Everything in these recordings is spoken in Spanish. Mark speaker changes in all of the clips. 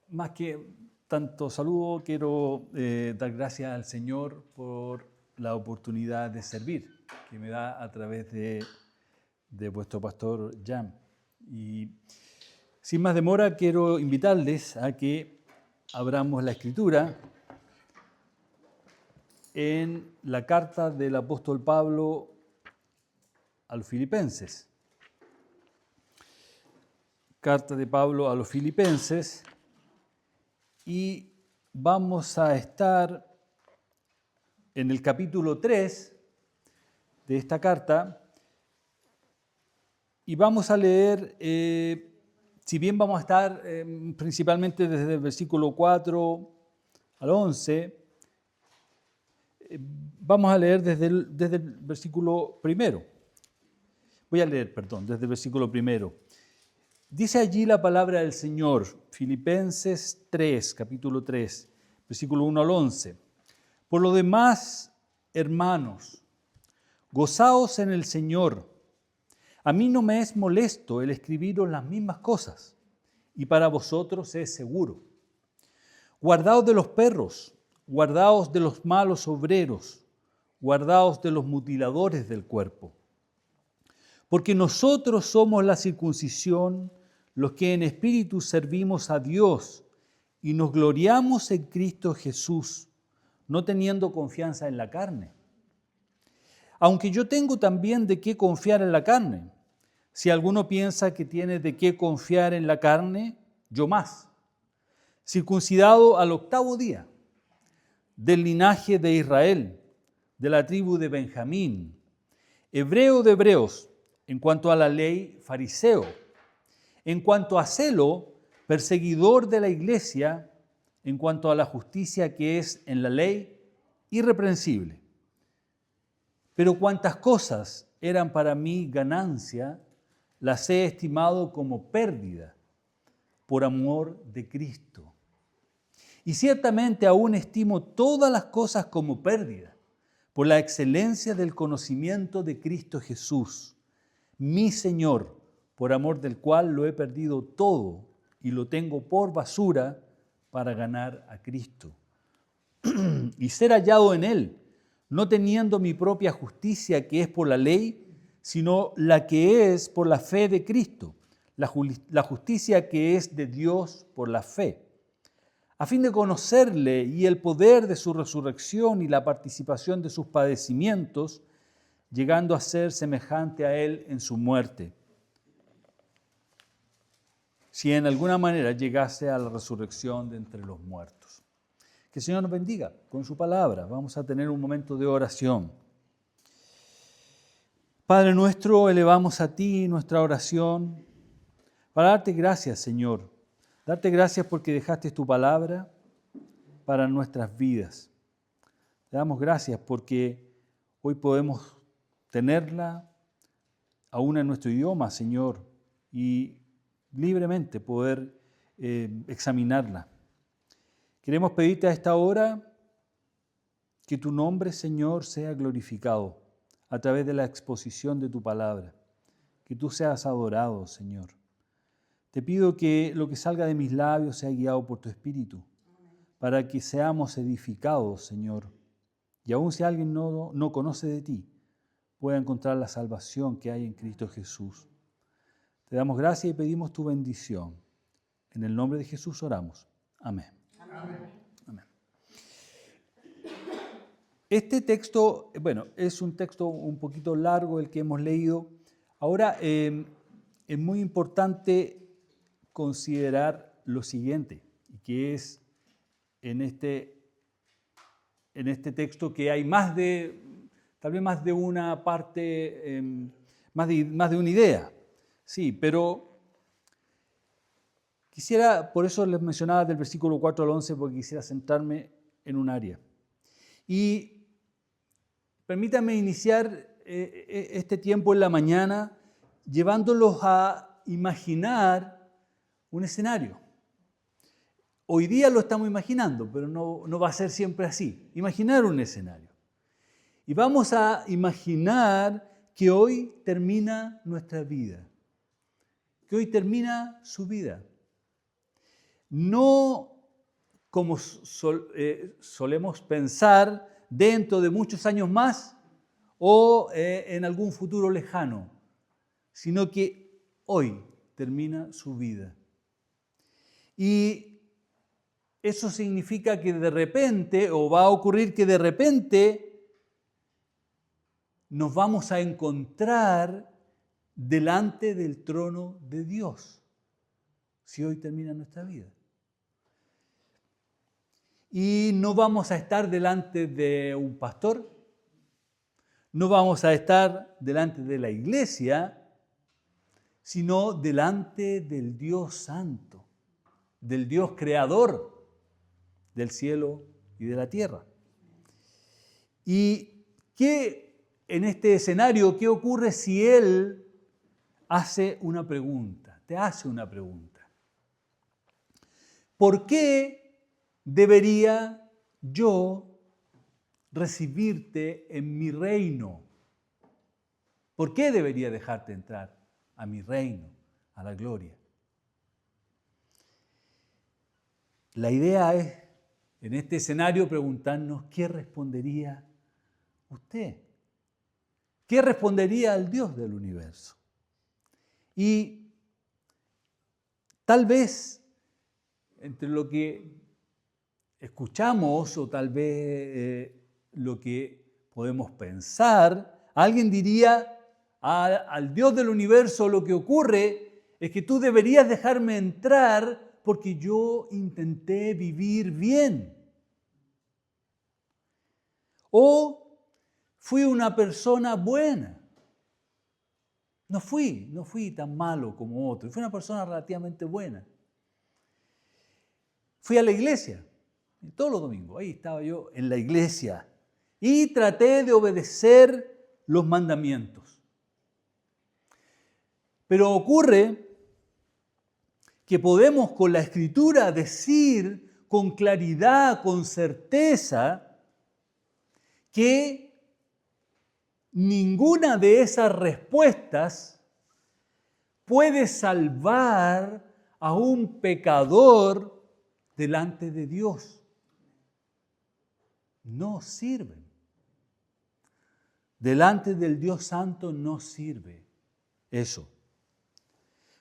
Speaker 1: Más que tanto saludo, quiero dar gracias al Señor por la oportunidad de servir que me da a través de vuestro pastor Jan. Y sin más demora, quiero invitarles a que abramos la Escritura en la carta del apóstol Pablo a los Filipenses. Carta de Pablo a los Filipenses, y vamos a estar en el capítulo 3 de esta carta, y vamos a leer, si bien vamos a estar principalmente desde el versículo 4 al 11, vamos a leer desde el versículo primero. Voy a leer, desde el versículo primero. Dice allí la palabra del Señor, Filipenses 3, capítulo 3, versículo 1 al 11. Por lo demás, hermanos, gozaos en el Señor. A mí no me es molesto el escribiros las mismas cosas, y para vosotros es seguro. Guardaos de los perros, guardaos de los malos obreros, guardaos de los mutiladores del cuerpo. Porque nosotros somos la circuncisión, los que en espíritu servimos a Dios y nos gloriamos en Cristo Jesús, no teniendo confianza en la carne. Aunque yo tengo también de qué confiar en la carne. Si alguno piensa que tiene de qué confiar en la carne, yo más. Circuncidado al 8º día, del linaje de Israel, de la tribu de Benjamín, hebreo de hebreos, en cuanto a la ley, fariseo, en cuanto a celo, perseguidor de la iglesia, en cuanto a la justicia que es en la ley, irreprensible. Pero cuantas cosas eran para mí ganancia, las he estimado como pérdida por amor de Cristo. Y ciertamente aún estimo todas las cosas como pérdida por la excelencia del conocimiento de Cristo Jesús, mi Señor, por amor del cual lo he perdido todo y lo tengo por basura para ganar a Cristo y ser hallado en Él, no teniendo mi propia justicia que es por la ley, sino la que es por la fe de Cristo, la justicia que es de Dios por la fe, a fin de conocerle y el poder de su resurrección y la participación de sus padecimientos, llegando a ser semejante a Él en su muerte, si en alguna manera llegase a la resurrección de entre los muertos. Que el Señor nos bendiga con su palabra. Vamos a tener un momento de oración. Padre nuestro, elevamos a ti nuestra oración para darte gracias, Señor. Darte gracias porque dejaste tu palabra para nuestras vidas. Te damos gracias porque hoy podemos tenerla aún en nuestro idioma, Señor, y libremente poder examinarla. Queremos pedirte a esta hora que tu nombre, Señor, sea glorificado a través de la exposición de tu palabra, que tú seas adorado, Señor. Te pido que lo que salga de mis labios sea guiado por tu Espíritu, para que seamos edificados, Señor. Y aun si alguien no conoce de ti, pueda encontrar la salvación que hay en Cristo Jesús. Te damos gracias y pedimos tu bendición. En el nombre de Jesús oramos. Amén. Amén. Amén. Este texto, es un texto un poquito largo el que hemos leído. Ahora, es muy importante considerar lo siguiente, que es en este texto que hay tal vez más de una parte, más de una idea. Sí, pero quisiera, por eso les mencionaba del versículo 4 al 11, porque quisiera centrarme en un área. Y permítanme iniciar este tiempo en la mañana llevándolos a imaginar un escenario. Hoy día lo estamos imaginando, pero no va a ser siempre así. Imaginar un escenario. Y vamos a imaginar que hoy termina nuestra vida, que hoy termina su vida. no como solemos pensar dentro de muchos años más o en algún futuro lejano, sino que hoy termina su vida. Y eso significa que de repente, o va a ocurrir que de repente, nos vamos a encontrar delante del trono de Dios, si hoy termina nuestra vida. Y no vamos a estar delante de un pastor, no vamos a estar delante de la iglesia, sino delante del Dios Santo, del Dios Creador del cielo y de la tierra. ¿Y qué en este escenario, qué ocurre si Él hace una pregunta? Te hace una pregunta. ¿Por qué debería yo recibirte en mi reino? ¿Por qué debería dejarte entrar a mi reino, a la gloria? La idea es, en este escenario, preguntarnos qué respondería usted. ¿Qué respondería al Dios del universo? Y tal vez entre lo que escuchamos o tal vez lo que podemos pensar, alguien diría al Dios del universo: lo que ocurre es que tú deberías dejarme entrar porque yo intenté vivir bien. O fui una persona buena. No fui tan malo como otro. Fui una persona relativamente buena. Fui a la iglesia todos los domingos. Ahí estaba yo en la iglesia y traté de obedecer los mandamientos. Pero ocurre que podemos con la Escritura decir con claridad, con certeza, que ninguna de esas respuestas puede salvar a un pecador delante de Dios. No sirven. Delante del Dios Santo no sirve eso.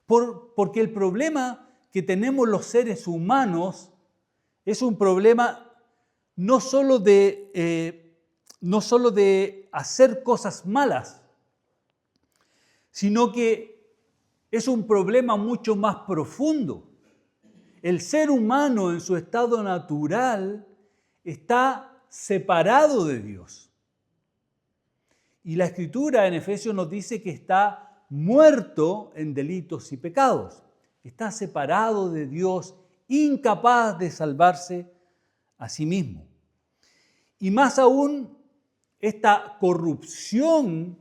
Speaker 1: Porque el problema que tenemos los seres humanos es un problema no solo de hacer cosas malas, sino que es un problema mucho más profundo. El ser humano en su estado natural está separado de Dios. Y la Escritura en Efesios nos dice que está muerto en delitos y pecados. Está separado de Dios, incapaz de salvarse a sí mismo. Y más aún, esta corrupción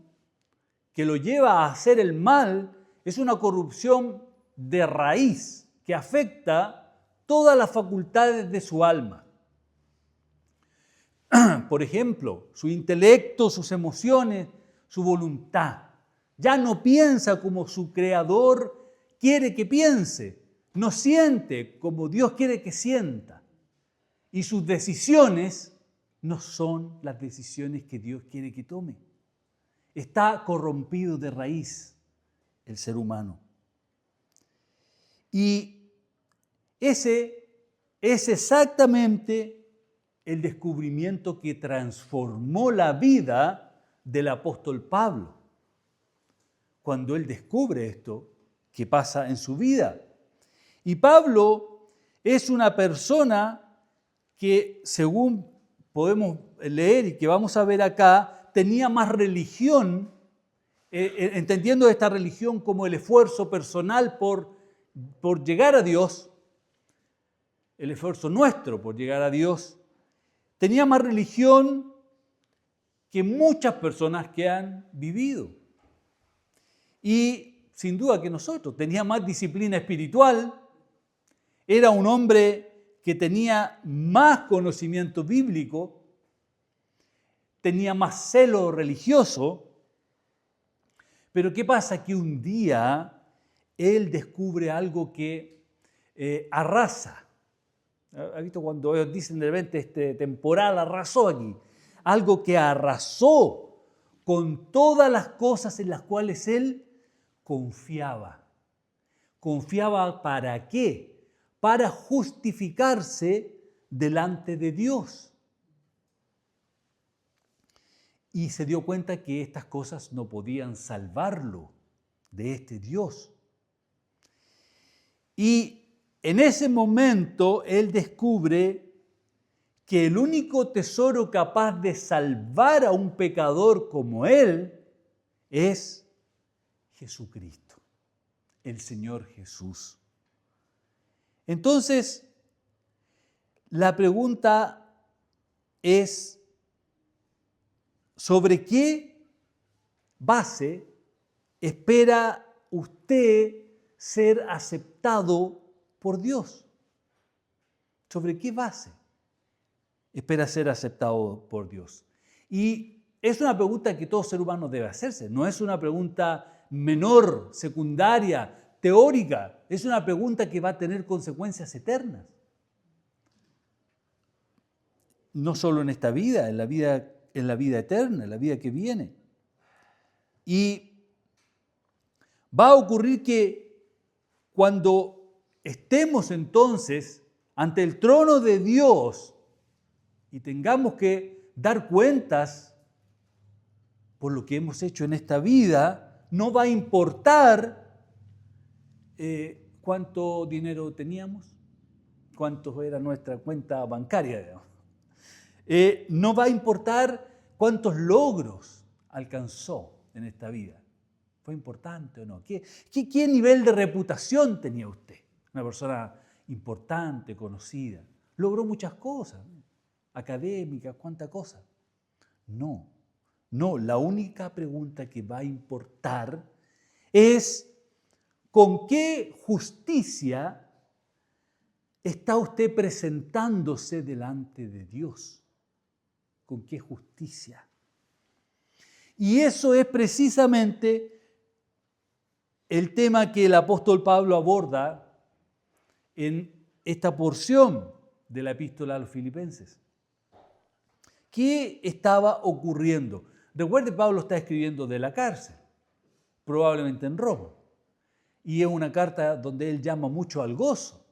Speaker 1: que lo lleva a hacer el mal es una corrupción de raíz que afecta todas las facultades de su alma. Por ejemplo, su intelecto, sus emociones, su voluntad. Ya no piensa como su Creador quiere que piense, no siente como Dios quiere que sienta. Y sus decisiones no son las decisiones que Dios quiere que tome. Está corrompido de raíz el ser humano. Y ese es exactamente el descubrimiento que transformó la vida del apóstol Pablo. Cuando él descubre esto que pasa en su vida. Y Pablo es una persona que, según podemos leer y que vamos a ver acá, tenía más religión, entendiendo esta religión como el esfuerzo personal por llegar a Dios, el esfuerzo nuestro por llegar a Dios, tenía más religión que muchas personas que han vivido. Y sin duda que nosotros, tenía más disciplina espiritual, era un hombre que tenía más conocimiento bíblico, tenía más celo religioso, pero ¿qué pasa? Que un día él descubre algo que arrasa. ¿Ha visto cuando ellos dicen de repente este temporal arrasó aquí? Algo que arrasó con todas las cosas en las cuales él confiaba. ¿Confiaba para qué? Para justificarse delante de Dios. Y se dio cuenta que estas cosas no podían salvarlo de este Dios. Y en ese momento él descubre que el único tesoro capaz de salvar a un pecador como él es Jesucristo, el Señor Jesús. Entonces, la pregunta es, ¿sobre qué base espera usted ser aceptado por Dios? ¿Sobre qué base espera ser aceptado por Dios? Y es una pregunta que todo ser humano debe hacerse. No es una pregunta menor, secundaria, teórica. Es una pregunta que va a tener consecuencias eternas. No solo en esta vida, en la vida eterna, en la vida que viene. Y va a ocurrir que cuando estemos entonces ante el trono de Dios y tengamos que dar cuentas por lo que hemos hecho en esta vida, no va a importar cuánto dinero teníamos, cuánto era nuestra cuenta bancaria, digamos. No va a importar cuántos logros alcanzó en esta vida. ¿Fue importante o no? ¿Qué nivel de reputación tenía usted? Una persona importante, conocida. Logró muchas cosas, ¿no? Académicas, cuánta cosa. No, la única pregunta que va a importar es ¿con qué justicia está usted presentándose delante de Dios? ¿Con qué justicia? Y eso es precisamente el tema que el apóstol Pablo aborda en esta porción de la epístola a los Filipenses. ¿Qué estaba ocurriendo? Recuerde, Pablo está escribiendo de la cárcel, probablemente en Roma, y es una carta donde él llama mucho al gozo.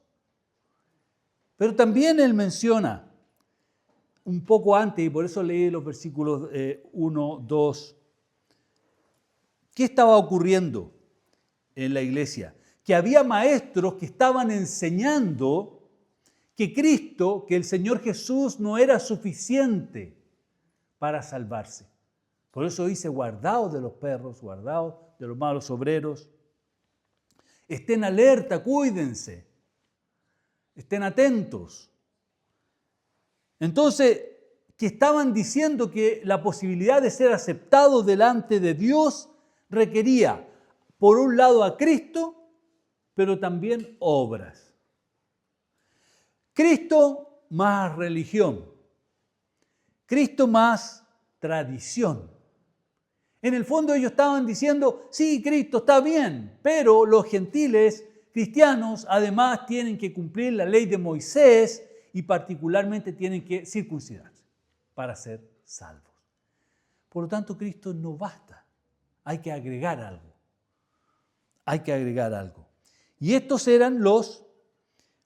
Speaker 1: Pero también él menciona un poco antes, y por eso leí los versículos 1, 2, ¿qué estaba ocurriendo en la iglesia? Que había maestros que estaban enseñando que Cristo, que el Señor Jesús no era suficiente para salvarse. Por eso dice, guardaos de los perros, guardaos de los malos obreros. Estén alerta, cuídense, estén atentos. Entonces, que estaban diciendo que la posibilidad de ser aceptado delante de Dios requería, por un lado, a Cristo, pero también obras. Cristo más religión. Cristo más tradición. En el fondo ellos estaban diciendo, sí, Cristo está bien, pero los gentiles cristianos además tienen que cumplir la ley de Moisés y particularmente tienen que circuncidarse para ser salvos. Por lo tanto, Cristo no basta. Hay que agregar algo. Hay que agregar algo. Y estos eran los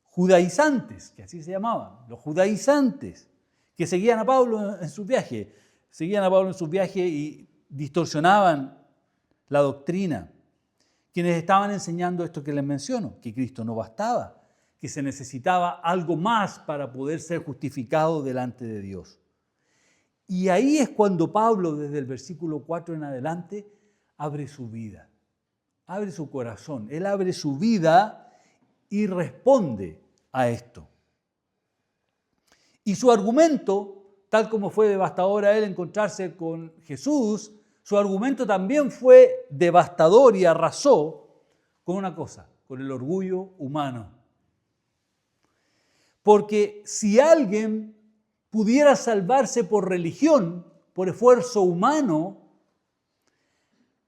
Speaker 1: judaizantes, que así se llamaban, los judaizantes, que seguían a Pablo en sus viajes. Seguían a Pablo en sus viajes y distorsionaban la doctrina. Quienes estaban enseñando esto que les menciono, que Cristo no bastaba, que se necesitaba algo más para poder ser justificado delante de Dios. Y ahí es cuando Pablo, desde el versículo 4 en adelante, abre su vida, abre su corazón. Él abre su vida y responde a esto. Y su argumento, tal como fue devastador a él encontrarse con Jesús, su argumento también fue devastador y arrasó con una cosa, con el orgullo humano. Porque si alguien pudiera salvarse por religión, por esfuerzo humano,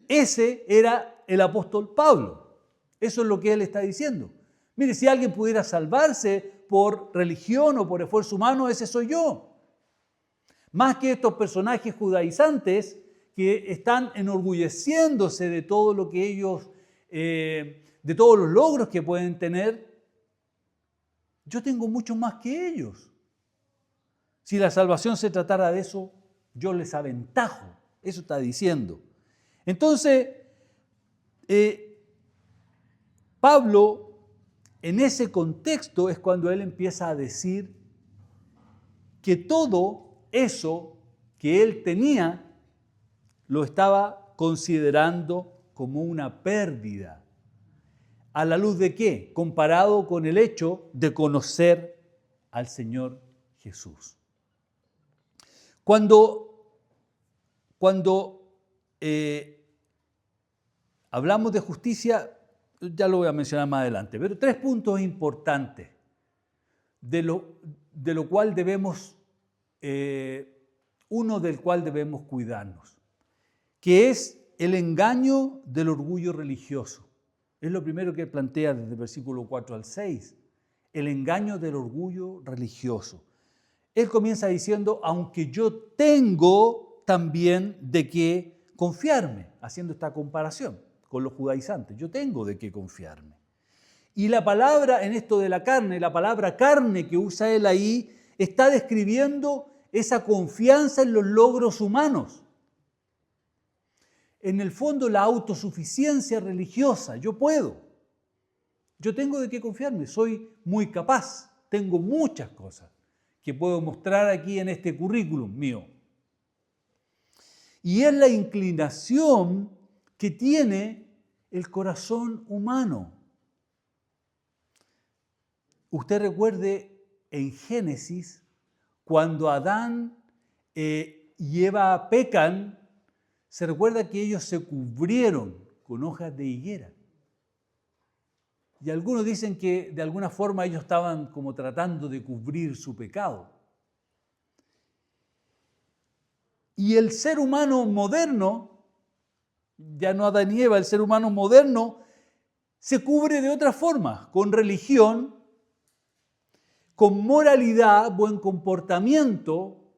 Speaker 1: ese era el apóstol Pablo. Eso es lo que él está diciendo. Mire, si alguien pudiera salvarse por religión o por esfuerzo humano, ese soy yo. Más que estos personajes judaizantes que están enorgulleciéndose de todo lo que ellos, de todos los logros que pueden tener, yo tengo mucho más que ellos. Si la salvación se tratara de eso, yo les aventajo. Eso está diciendo. Entonces, Pablo, en ese contexto es cuando él empieza a decir que todo eso que él tenía lo estaba considerando como una pérdida. ¿A la luz de qué? Comparado con el hecho de conocer al Señor Jesús. Cuando hablamos de justicia, ya lo voy a mencionar más adelante, pero 3 puntos importantes de lo cual debemos, uno del cual debemos cuidarnos, que es el engaño del orgullo religioso. Es lo primero que plantea desde el versículo 4 al 6, el engaño del orgullo religioso. Él comienza diciendo, aunque yo tengo también de qué confiarme, haciendo esta comparación con los judaizantes, yo tengo de qué confiarme. Y la palabra en esto de la carne, la palabra carne que usa él ahí, está describiendo esa confianza en los logros humanos. En el fondo, la autosuficiencia religiosa, yo puedo, yo tengo de qué confiarme, soy muy capaz, tengo muchas cosas que puedo mostrar aquí en este currículum mío. Y es la inclinación que tiene el corazón humano. Usted recuerde en Génesis, cuando Adán y Eva pecan, se recuerda que ellos se cubrieron con hojas de higuera. Y algunos dicen que de alguna forma ellos estaban como tratando de cubrir su pecado. Y el ser humano moderno, ya no Adán y Eva, el ser humano moderno se cubre de otra forma, con religión, con moralidad, buen comportamiento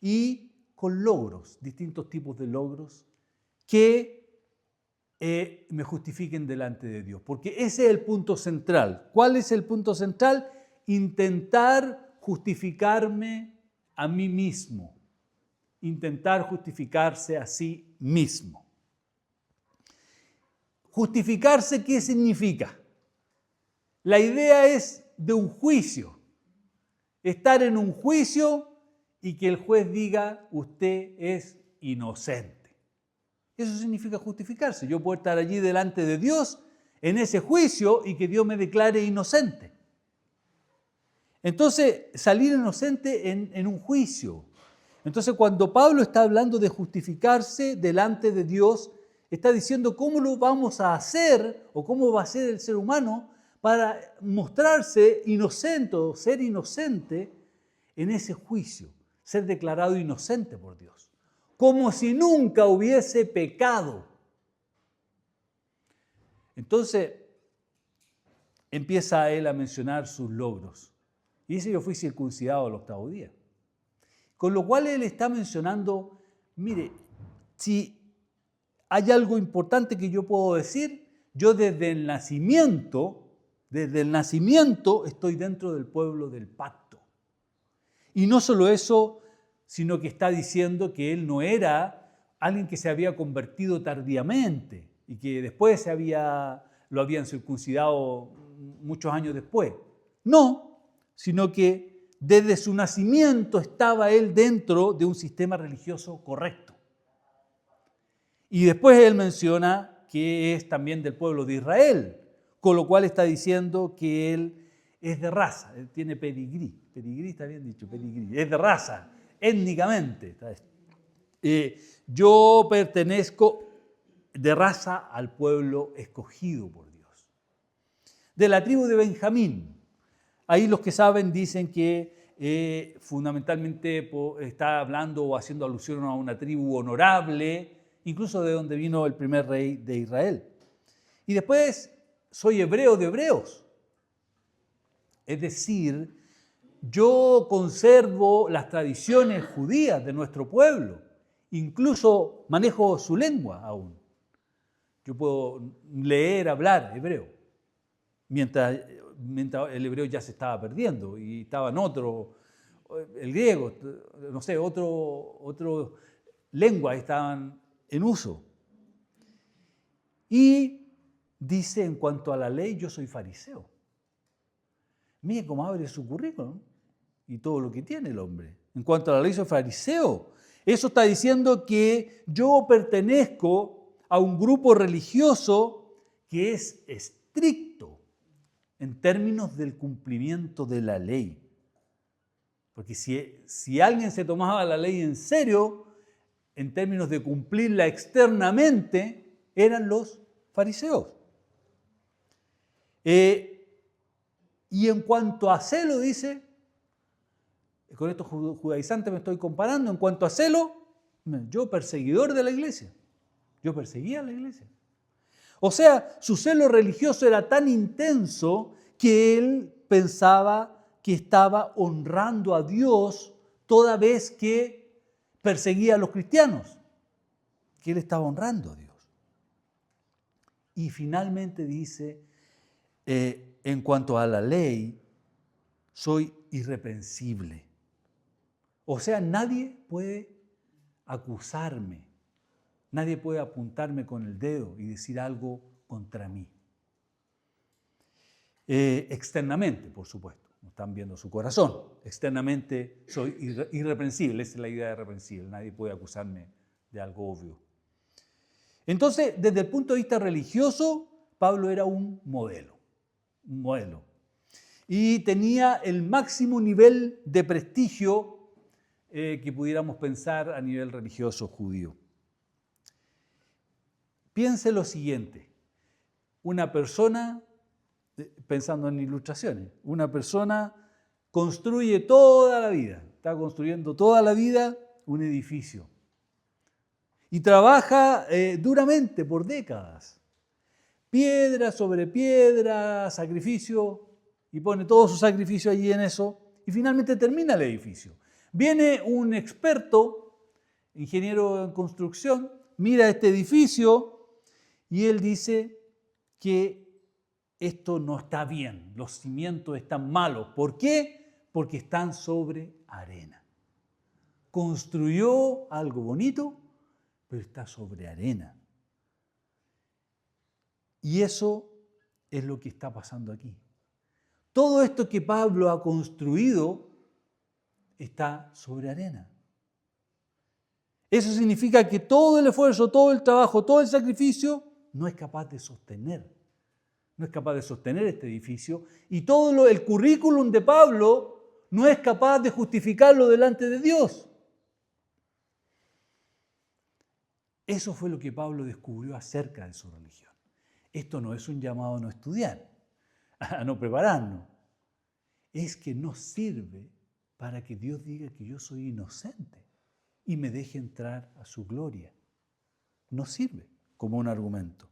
Speaker 1: y con logros, distintos tipos de logros que me justifiquen delante de Dios. Porque ese es el punto central. ¿Cuál es el punto central? Intentar justificarme a mí mismo. Intentar justificarse a sí mismo. ¿Justificarse qué significa? La idea es de un juicio. Estar en un juicio y que el juez diga, usted es inocente. Eso significa justificarse. Yo puedo estar allí delante de Dios en ese juicio y que Dios me declare inocente. Entonces, salir inocente en un juicio. Entonces, cuando Pablo está hablando de justificarse delante de Dios, está diciendo cómo lo vamos a hacer o cómo va a ser el ser humano para mostrarse inocente o ser inocente en ese juicio, ser declarado inocente por Dios. Como si nunca hubiese pecado. Entonces, empieza él a mencionar sus logros. Y dice, yo fui circuncidado al 8º día. Con lo cual él está mencionando, mire, si hay algo importante que yo puedo decir, yo desde el nacimiento estoy dentro del pueblo del pacto. Y no solo eso, sino que está diciendo que él no era alguien que se había convertido tardíamente y que después lo habían circuncidado muchos años después. No, sino que desde su nacimiento estaba él dentro de un sistema religioso correcto. Y después él menciona que es también del pueblo de Israel, con lo cual está diciendo que él es de raza, él tiene pedigrí. Pedigrí está bien dicho, pedigrí, es de raza. Étnicamente. Yo pertenezco de raza al pueblo escogido por Dios. De la tribu de Benjamín. Ahí los que saben dicen que fundamentalmente está hablando o haciendo alusión a una tribu honorable, incluso de donde vino el primer rey de Israel. Y después, soy hebreo de hebreos. Es decir, yo conservo las tradiciones judías de nuestro pueblo, incluso manejo su lengua aún. Yo puedo leer, hablar hebreo, mientras el hebreo ya se estaba perdiendo y estaba en otro, el griego, no sé, otro lenguas estaban en uso. Y dice, en cuanto a la ley, yo soy fariseo. Mire cómo abre su currículum y todo lo que tiene el hombre. En cuanto a la ley, soy fariseo. Eso está diciendo que yo pertenezco a un grupo religioso que es estricto en términos del cumplimiento de la ley. Porque si alguien se tomaba la ley en serio, en términos de cumplirla externamente, eran los fariseos. Y en cuanto a celo, dice, con estos judaizantes me estoy comparando, en cuanto a celo, yo perseguidor de la iglesia, yo perseguía a la iglesia. O sea, su celo religioso era tan intenso que él pensaba que estaba honrando a Dios toda vez que perseguía a los cristianos, que él estaba honrando a Dios. Y finalmente dice, en cuanto a la ley, soy irreprensible. O sea, nadie puede acusarme, nadie puede apuntarme con el dedo y decir algo contra mí. Externamente, por supuesto, no están viendo su corazón. Externamente soy irreprensible, esa es la idea de irreprensible, nadie puede acusarme de algo obvio. Entonces, desde el punto de vista religioso, Pablo era un modelo. Y tenía el máximo nivel de prestigio que pudiéramos pensar a nivel religioso judío. Piense lo siguiente, una persona, pensando en ilustraciones, una persona construye toda la vida, está construyendo toda la vida un edificio y trabaja duramente por décadas. Piedra sobre piedra, sacrificio, y pone todo su sacrificio allí en eso, y finalmente termina el edificio. Viene un experto, ingeniero en construcción, mira este edificio y él dice que esto no está bien, los cimientos están malos. ¿Por qué? Porque están sobre arena. Construyó algo bonito, pero está sobre arena. Y eso es lo que está pasando aquí. Todo esto que Pablo ha construido está sobre arena. Eso significa que todo el esfuerzo, todo el trabajo, todo el sacrificio no es capaz de sostener. No es capaz de sostener este edificio y todo el currículum de Pablo no es capaz de justificarlo delante de Dios. Eso fue lo que Pablo descubrió acerca de su religión. Esto no es un llamado a no estudiar, a no prepararnos. Es que no sirve para que Dios diga que yo soy inocente y me deje entrar a su gloria. No sirve como un argumento.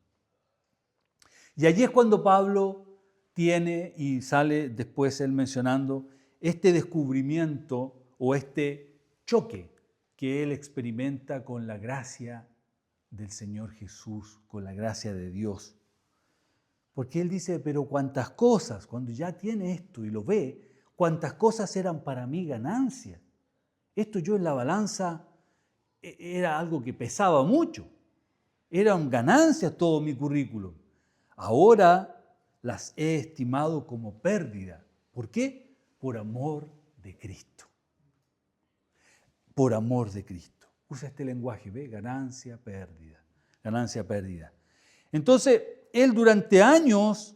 Speaker 1: Y allí es cuando Pablo tiene, y sale después él mencionando, este descubrimiento o este choque que él experimenta con la gracia del Señor Jesús, con la gracia de Dios. Porque él dice, pero cuántas cosas, cuando ya tiene esto y lo ve, cuántas cosas eran para mí ganancia. Esto yo en la balanza era algo que pesaba mucho. Eran ganancias todo mi currículum. Ahora las he estimado como pérdida. ¿Por qué? Por amor de Cristo. Por amor de Cristo. Usa este lenguaje, ¿ve? Ganancia, pérdida. Ganancia, pérdida. Entonces, él durante años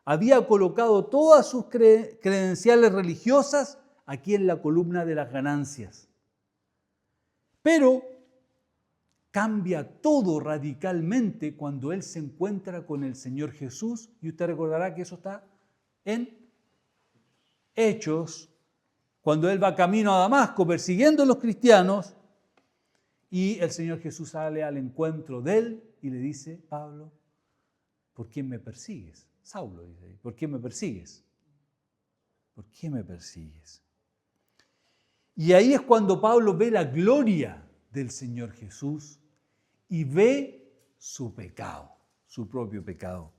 Speaker 1: había colocado todas sus credenciales religiosas aquí en la columna de las ganancias. Pero cambia todo radicalmente cuando él se encuentra con el Señor Jesús, y usted recordará que eso está en Hechos, cuando él va camino a Damasco persiguiendo a los cristianos, y el Señor Jesús sale al encuentro de él y le dice, Pablo, ¿por quién me persigues? Saulo dice, ¿por quién me persigues? ¿Por qué me persigues? Y ahí es cuando Pablo ve la gloria del Señor Jesús y ve su pecado, su propio pecado.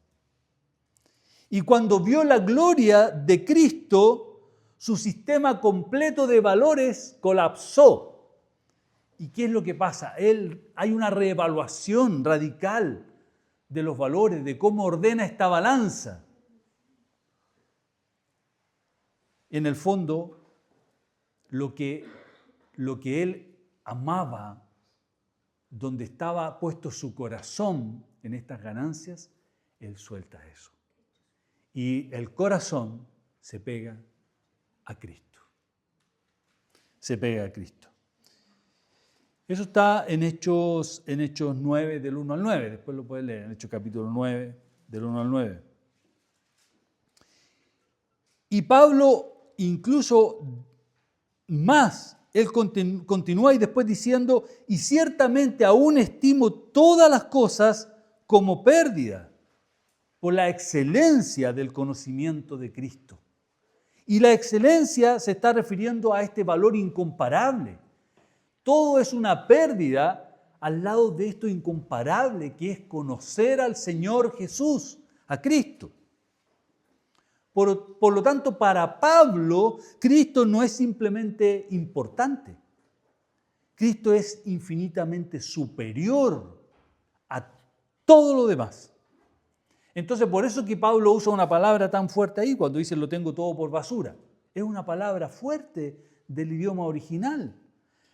Speaker 1: Y cuando vio la gloria de Cristo, su sistema completo de valores colapsó. ¿Y qué es lo que pasa? Hay una reevaluación radical de los valores, de cómo ordena esta balanza. En el fondo, lo que él amaba, donde estaba puesto su corazón en estas ganancias, él suelta eso. Y el corazón se pega a Cristo. Se pega a Cristo. Eso está en Hechos 9, del 1 al 9. Después lo puedes leer en Hechos capítulo 9, del 1 al 9. Y Pablo, incluso más, él continúa y después diciendo, y ciertamente aún estimo todas las cosas como pérdida por la excelencia del conocimiento de Cristo. Y la excelencia se está refiriendo a este valor incomparable. Todo es una pérdida al lado de esto incomparable que es conocer al Señor Jesús, a Cristo. Por lo tanto, para Pablo, Cristo no es simplemente importante. Cristo es infinitamente superior a todo lo demás. Entonces, por eso que Pablo usa una palabra tan fuerte ahí cuando dice lo tengo todo por basura. Es una palabra fuerte del idioma original,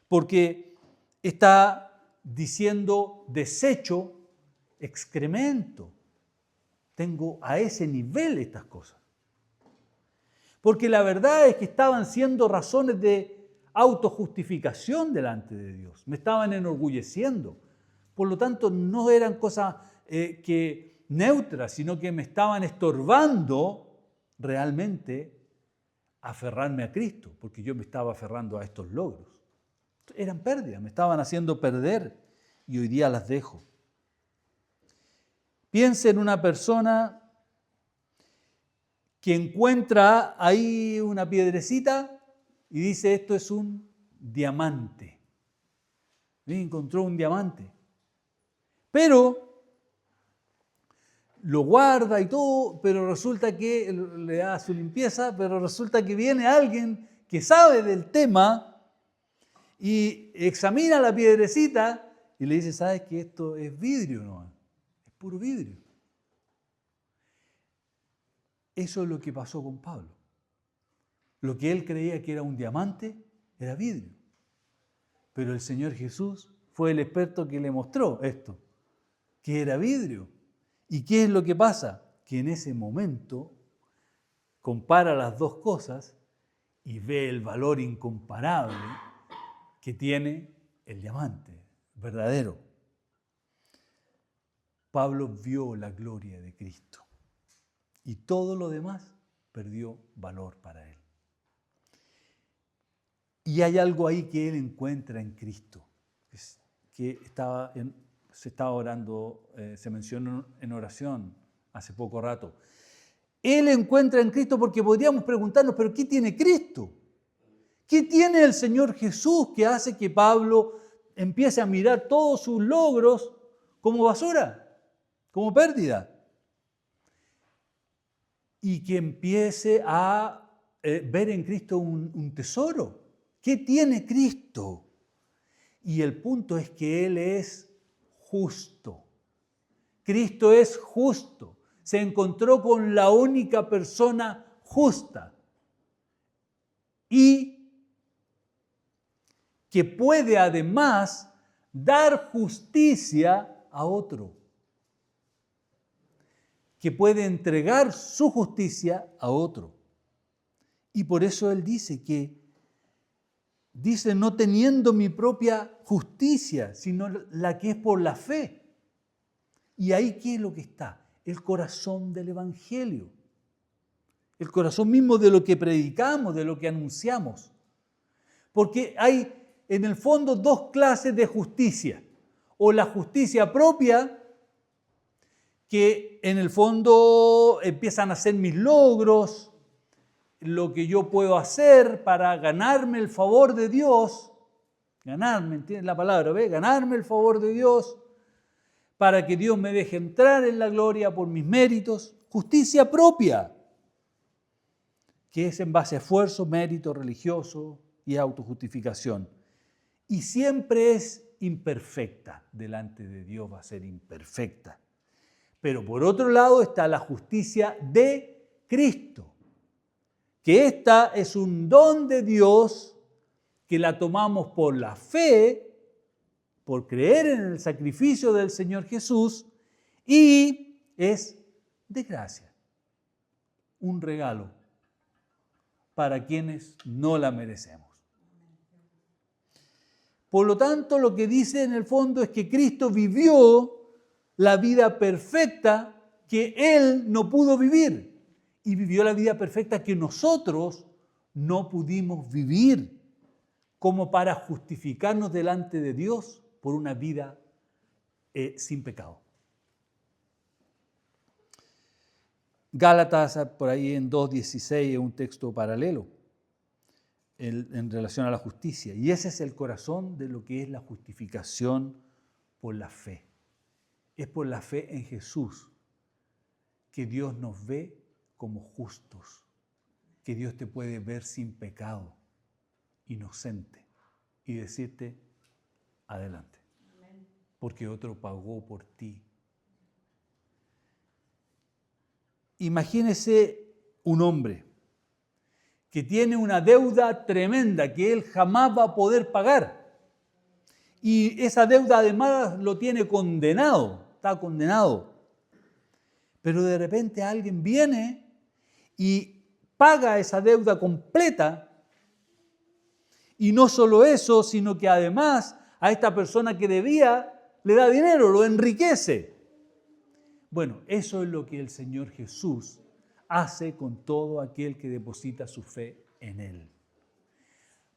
Speaker 1: porque está diciendo desecho, excremento. Tengo a ese nivel estas cosas. Porque la verdad es que estaban siendo razones de autojustificación delante de Dios. Me estaban enorgulleciendo. Por lo tanto, no eran cosas neutras, sino que me estaban estorbando realmente aferrarme a Cristo, porque yo me estaba aferrando a estos logros. Eran pérdidas, me estaban haciendo perder y hoy día las dejo. Piense en una persona que encuentra ahí una piedrecita y dice, esto es un diamante. Y encontró un diamante. Pero lo guarda y todo, pero resulta que le da su limpieza, pero resulta que viene alguien que sabe del tema y examina la piedrecita y le dice, ¿sabes que esto es vidrio? No, es puro vidrio. Eso es lo que pasó con Pablo. Lo que él creía que era un diamante era vidrio. Pero el Señor Jesús fue el experto que le mostró esto, que era vidrio. ¿Y qué es lo que pasa? Que en ese momento compara las dos cosas y ve el valor incomparable que tiene el diamante verdadero. Pablo vio la gloria de Cristo. Y todo lo demás perdió valor para él. Y hay algo ahí que él encuentra en Cristo, que se estaba orando, se mencionó en oración hace poco rato. Él encuentra en Cristo porque podríamos preguntarnos, ¿pero qué tiene Cristo? ¿Qué tiene el Señor Jesús que hace que Pablo empiece a mirar todos sus logros como basura, como pérdida? Y que empiece a ver en Cristo un tesoro. ¿Qué tiene Cristo? Y el punto es que Él es justo. Cristo es justo. Se encontró con la única persona justa y que puede además dar justicia a otro, que puede entregar su justicia a otro. Y por eso él dice, no teniendo mi propia justicia, sino la que es por la fe. Y ahí, ¿qué es lo que está? El corazón del Evangelio. El corazón mismo de lo que predicamos, de lo que anunciamos. Porque hay, en el fondo, dos clases de justicia. O la justicia propia, que en el fondo empiezan a ser mis logros, lo que yo puedo hacer para ganarme el favor de Dios, ganarme, ¿entiendes la palabra? ¿Ve? Ganarme el favor de Dios, para que Dios me deje entrar en la gloria por mis méritos, justicia propia, que es en base a esfuerzo, mérito religioso y autojustificación. Y siempre es imperfecta, delante de Dios va a ser imperfecta. Pero por otro lado está la justicia de Cristo, que esta es un don de Dios que la tomamos por la fe, por creer en el sacrificio del Señor Jesús, y es de gracia, un regalo para quienes no la merecemos. Por lo tanto, lo que dice en el fondo es que Cristo vivió la vida perfecta que Él no pudo vivir, y vivió la vida perfecta que nosotros no pudimos vivir, como para justificarnos delante de Dios por una vida sin pecado. Gálatas, por ahí en 2:16, es un texto paralelo en relación a la justicia. Y ese es el corazón de lo que es la justificación por la fe. Es por la fe en Jesús que Dios nos ve como justos, que Dios te puede ver sin pecado, inocente, y decirte, adelante, porque otro pagó por ti. Imagínese un hombre que tiene una deuda tremenda que él jamás va a poder pagar. Y esa deuda además lo tiene condenado, está condenado. Pero de repente alguien viene y paga esa deuda completa. Y no solo eso, sino que además a esta persona que debía le da dinero, lo enriquece. Bueno, eso es lo que el Señor Jesús hace con todo aquel que deposita su fe en Él.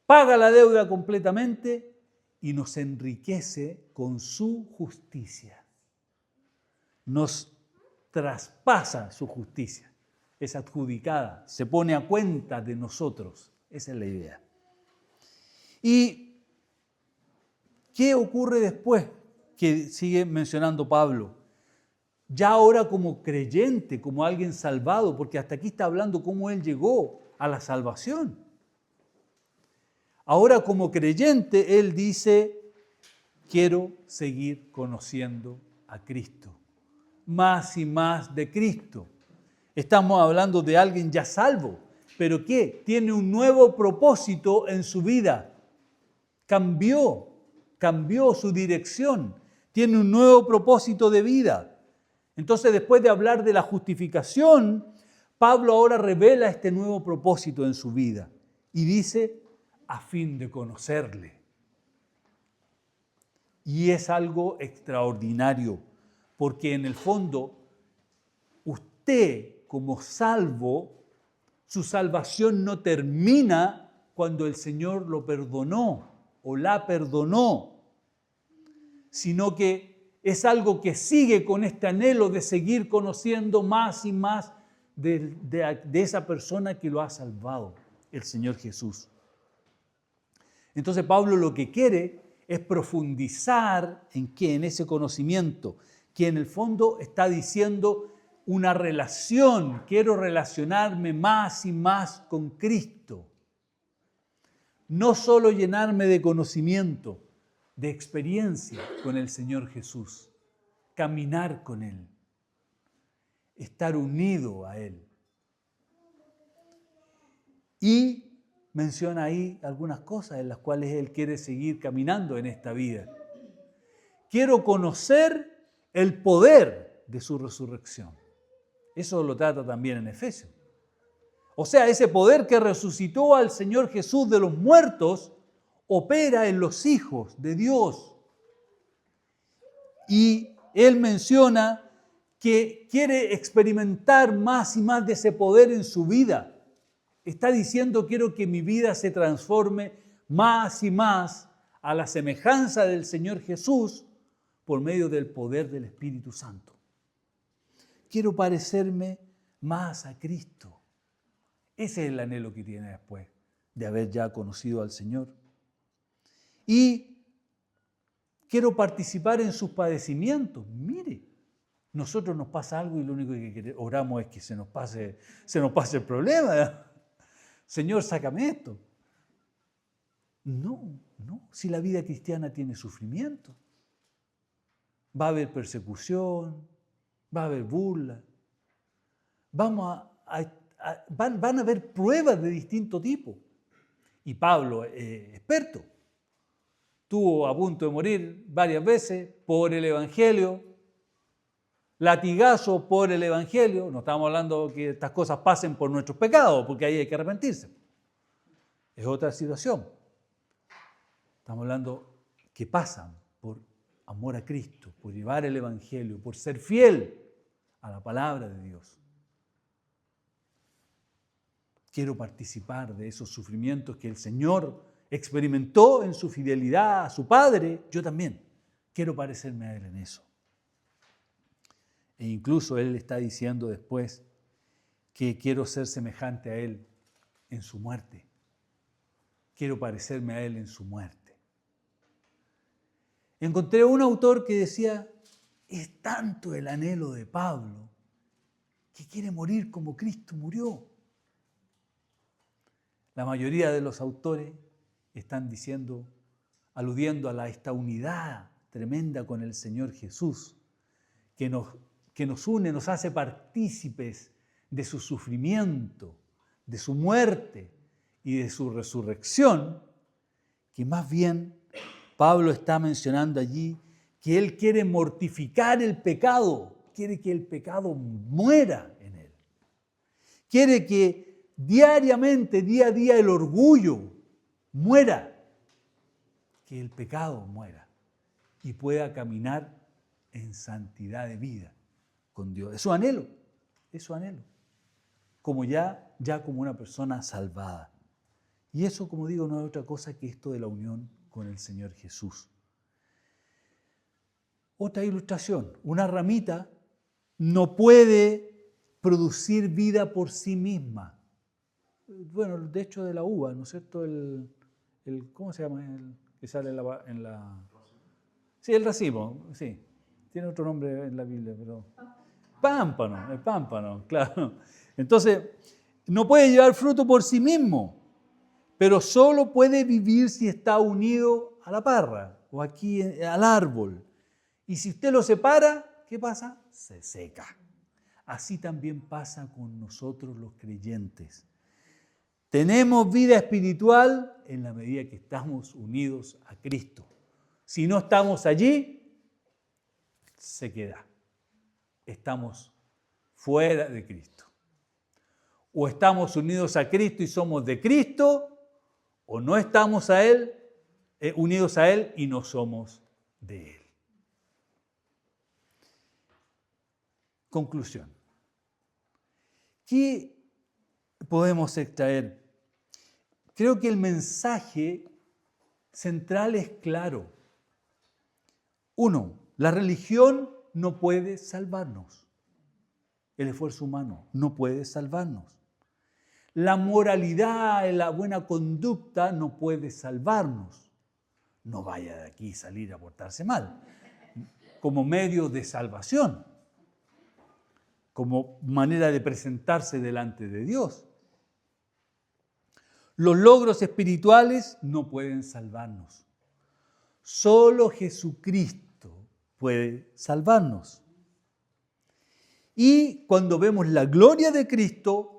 Speaker 1: Paga la deuda completamente y nos enriquece con su justicia. Nos traspasa su justicia, es adjudicada, se pone a cuenta de nosotros. Esa es la idea. ¿Y qué ocurre después? Que sigue mencionando Pablo. Ya ahora como creyente, como alguien salvado, porque hasta aquí está hablando cómo él llegó a la salvación. Ahora como creyente, él dice, quiero seguir conociendo a Cristo. Más y más de Cristo. Estamos hablando de alguien ya salvo, pero ¿qué? Tiene un nuevo propósito en su vida. Cambió su dirección. Tiene un nuevo propósito de vida. Entonces, después de hablar de la justificación, Pablo ahora revela este nuevo propósito en su vida y dice, a fin de conocerle. Y es algo extraordinario, porque en el fondo, usted como salvo, su salvación no termina cuando el Señor lo perdonó o la perdonó, sino que es algo que sigue con este anhelo de seguir conociendo más y más de esa persona que lo ha salvado, el Señor Jesús. Entonces Pablo lo que quiere es profundizar en qué, en ese conocimiento, que en el fondo está diciendo una relación, quiero relacionarme más y más con Cristo. No solo llenarme de conocimiento, de experiencia con el Señor Jesús, caminar con Él, estar unido a Él. Y menciona ahí algunas cosas en las cuales Él quiere seguir caminando en esta vida. Quiero conocer el poder de su resurrección. Eso lo trata también en Efesios. O sea, ese poder que resucitó al Señor Jesús de los muertos opera en los hijos de Dios. Y él menciona que quiere experimentar más y más de ese poder en su vida. Está diciendo, quiero que mi vida se transforme más y más a la semejanza del Señor Jesús por medio del poder del Espíritu Santo. Quiero parecerme más a Cristo. Ese es el anhelo que tiene después de haber ya conocido al Señor. Y quiero participar en sus padecimientos. Mire, nosotros nos pasa algo y lo único que oramos es que se nos pase el problema. Señor, sácame esto. No, si la vida cristiana tiene sufrimiento. Va a haber persecución, va a haber burla. Van a haber pruebas de distinto tipo. Y Pablo, experto, estuvo a punto de morir varias veces por el Evangelio, latigazo por el Evangelio. No estamos hablando que estas cosas pasen por nuestros pecados, porque ahí hay que arrepentirse. Es otra situación. Estamos hablando que pasan por amor a Cristo, por llevar el Evangelio, por ser fiel a la palabra de Dios. Quiero participar de esos sufrimientos que el Señor experimentó en su fidelidad a su Padre. Yo también quiero parecerme a Él en eso. E incluso Él está diciendo después que quiero ser semejante a Él en su muerte. Quiero parecerme a Él en su muerte. Encontré un autor que decía, es tanto el anhelo de Pablo que quiere morir como Cristo murió. La mayoría de los autores están diciendo, aludiendo a esta unidad tremenda con el Señor Jesús, que nos une, nos hace partícipes de su sufrimiento, de su muerte y de su resurrección, que más bien Pablo está mencionando allí que él quiere mortificar el pecado, quiere que el pecado muera en él. Quiere que diariamente, día a día, el orgullo muera, que el pecado muera y pueda caminar en santidad de vida con Dios. Es su anhelo, como ya como una persona salvada. Y eso, como digo, no es otra cosa que esto de la unión con el Señor Jesús. Otra ilustración, una ramita no puede producir vida por sí misma. Bueno, de hecho de la uva, ¿no es cierto? ¿Cómo se llama? El que sale en la... Sí, el racimo, sí. Tiene otro nombre en la Biblia, pero... Pámpano, el pámpano, claro. Entonces, no puede llevar fruto por sí mismo, pero solo puede vivir si está unido a la parra o aquí al árbol. Y si usted lo separa, ¿qué pasa? Se seca. Así también pasa con nosotros los creyentes. Tenemos vida espiritual en la medida que estamos unidos a Cristo. Si no estamos allí, sequedad. Estamos fuera de Cristo. O estamos unidos a Cristo y somos de Cristo, o no estamos unidos a Él y no somos de Él. Conclusión. ¿Qué podemos extraer? Creo que el mensaje central es claro. 1. La religión no puede salvarnos. El esfuerzo humano no puede salvarnos. La moralidad, la buena conducta no puede salvarnos. No vaya de aquí a salir a portarse mal. Como medio de salvación. Como manera de presentarse delante de Dios. Los logros espirituales no pueden salvarnos. Solo Jesucristo puede salvarnos. Y cuando vemos la gloria de Cristo,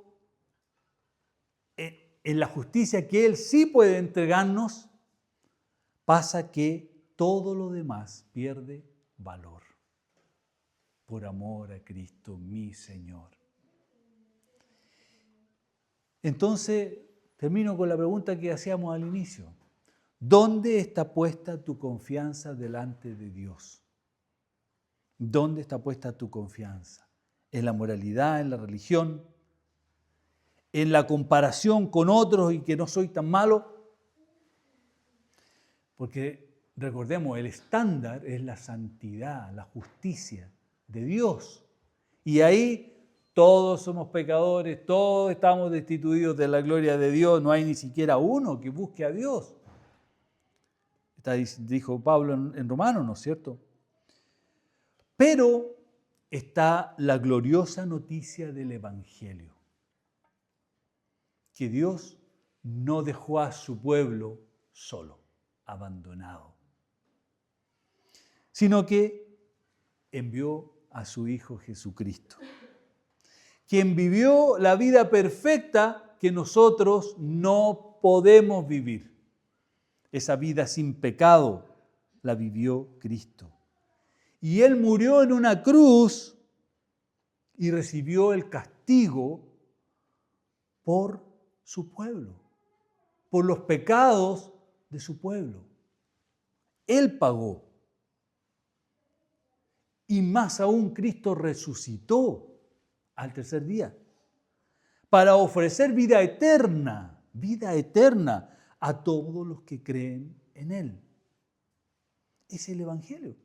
Speaker 1: en la justicia que Él sí puede entregarnos, pasa que todo lo demás pierde valor. Por amor a Cristo, mi Señor. Entonces, termino con la pregunta que hacíamos al inicio. ¿Dónde está puesta tu confianza delante de Dios? ¿Dónde está puesta tu confianza? ¿En la moralidad, en la religión? ¿En la comparación con otros y que no soy tan malo? Porque recordemos, el estándar es la santidad, la justicia de Dios. Y ahí Todos somos pecadores, todos estamos destituidos de la gloria de Dios, no hay ni siquiera uno que busque a Dios. Dijo Pablo en Romanos, ¿no es cierto? Pero está la gloriosa noticia del Evangelio, que Dios no dejó a su pueblo solo, abandonado, sino que envió a su Hijo Jesucristo, quien vivió la vida perfecta que nosotros no podemos vivir. Esa vida sin pecado la vivió Cristo. Y Él murió en una cruz y recibió el castigo por su pueblo, por los pecados de su pueblo. Él pagó. Y más aún, Cristo resucitó al tercer día para ofrecer vida eterna a todos los que creen en Él. Es el Evangelio.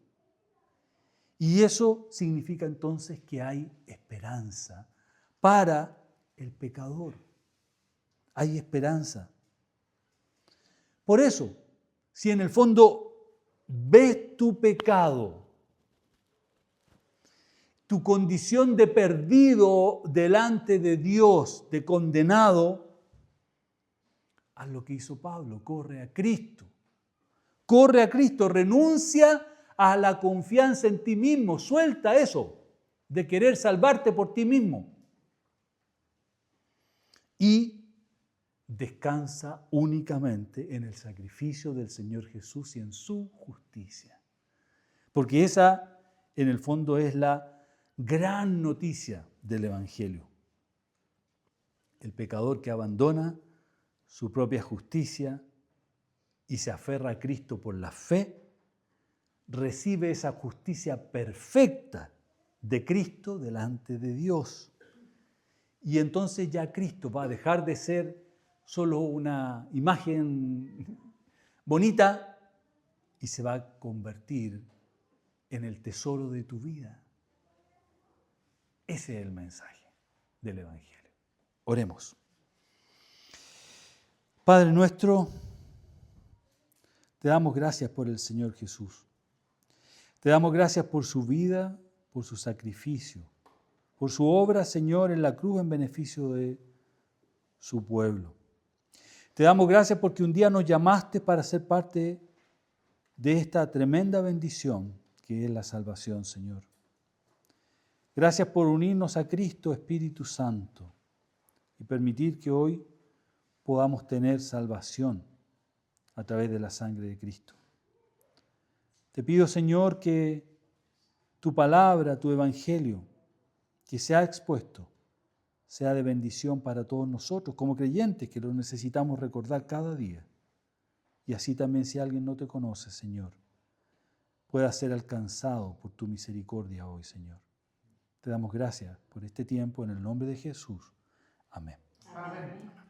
Speaker 1: Y eso significa entonces que hay esperanza para el pecador. Hay esperanza. Por eso, si en el fondo ves tu pecado, tu condición de perdido delante de Dios, de condenado, haz lo que hizo Pablo, corre a Cristo. Corre a Cristo, renuncia a la confianza en ti mismo, suelta eso de querer salvarte por ti mismo. Y descansa únicamente en el sacrificio del Señor Jesús y en su justicia. Porque esa, en el fondo, es la gran noticia del Evangelio. El pecador que abandona su propia justicia y se aferra a Cristo por la fe, recibe esa justicia perfecta de Cristo delante de Dios. Y entonces ya Cristo va a dejar de ser solo una imagen bonita y se va a convertir en el tesoro de tu vida. Ese es el mensaje del Evangelio. Oremos. Padre nuestro, te damos gracias por el Señor Jesús. Te damos gracias por su vida, por su sacrificio, por su obra, Señor, en la cruz en beneficio de su pueblo. Te damos gracias porque un día nos llamaste para ser parte de esta tremenda bendición que es la salvación, Señor. Gracias por unirnos a Cristo, Espíritu Santo, y permitir que hoy podamos tener salvación a través de la sangre de Cristo. Te pido, Señor, que tu palabra, tu evangelio, que se ha expuesto, sea de bendición para todos nosotros como creyentes que lo necesitamos recordar cada día. Y así también si alguien no te conoce, Señor, pueda ser alcanzado por tu misericordia hoy, Señor. Te damos gracias por este tiempo en el nombre de Jesús. Amén.
Speaker 2: Amén.